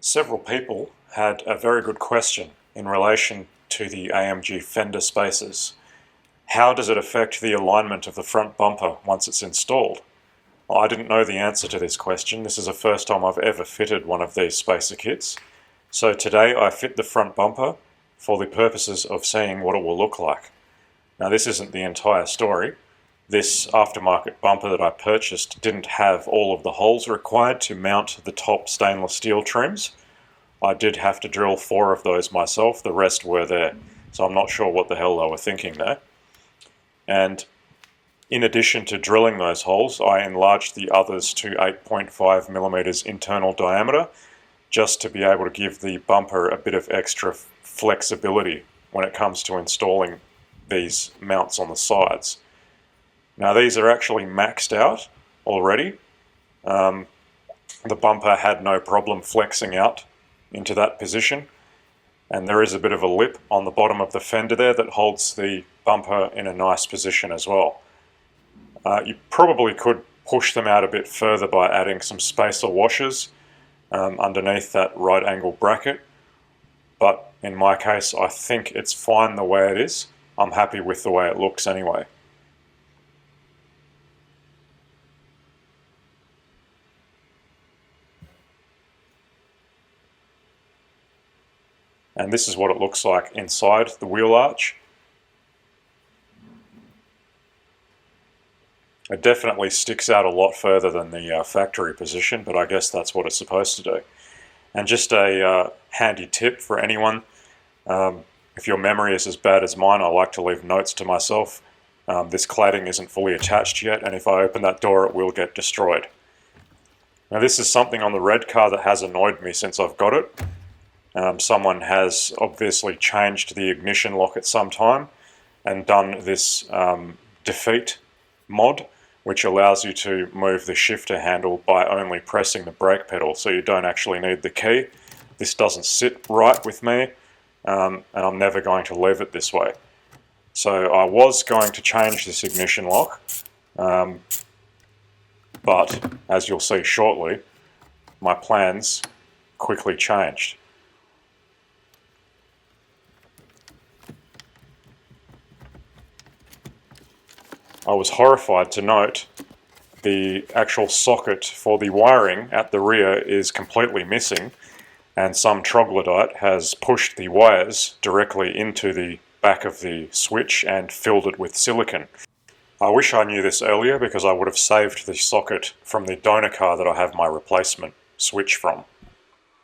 Several people had a very good question in relation to the AMG fender spacers. How does it affect the alignment of the front bumper once it's installed? Well, I didn't know the answer to this question. This is the first time I've ever fitted one of these spacer kits. So today I fit the front bumper for the purposes of seeing what it will look like. Now this isn't the entire story. This aftermarket bumper that I purchased didn't have all of the holes required to mount the top stainless steel trims. I did have to drill 4 of those myself, the rest were there. So I'm not sure what the hell they were thinking there. And in addition to drilling those holes, I enlarged the others to 8.5 millimeters internal diameter, just to be able to give the bumper a bit of extra flexibility when it comes to installing these mounts on the sides. Now these are actually maxed out already. The bumper had no problem flexing out into that position, and there is a bit of a lip on the bottom of the fender there that holds the bumper in a nice position as well. You probably could push them out a bit further by adding some spacer washers underneath that right angle bracket, but in my case I think it's fine the way it is. I'm happy with the way it looks anyway. And this is what it looks like inside the wheel arch. It definitely sticks out a lot further than the factory position, but I guess that's what it's supposed to do. And just a handy tip for anyone, if your memory is as bad as mine, I like to leave notes to myself. This cladding isn't fully attached yet, and if I open that door it will get destroyed. Now this is something on the red car that has annoyed me since I've got it. Someone has obviously changed the ignition lock at some time and done this defeat mod, which allows you to move the shifter handle by only pressing the brake pedal, so you don't actually need the key. This doesn't sit right with me, and I'm never going to leave it this way. So I was going to change this ignition lock, but as you'll see shortly, my plans quickly changed. I was horrified to note the actual socket for the wiring at the rear is completely missing, and some troglodyte has pushed the wires directly into the back of the switch and filled it with silicon. I wish I knew this earlier, because I would have saved the socket from the donor car that I have my replacement switch from.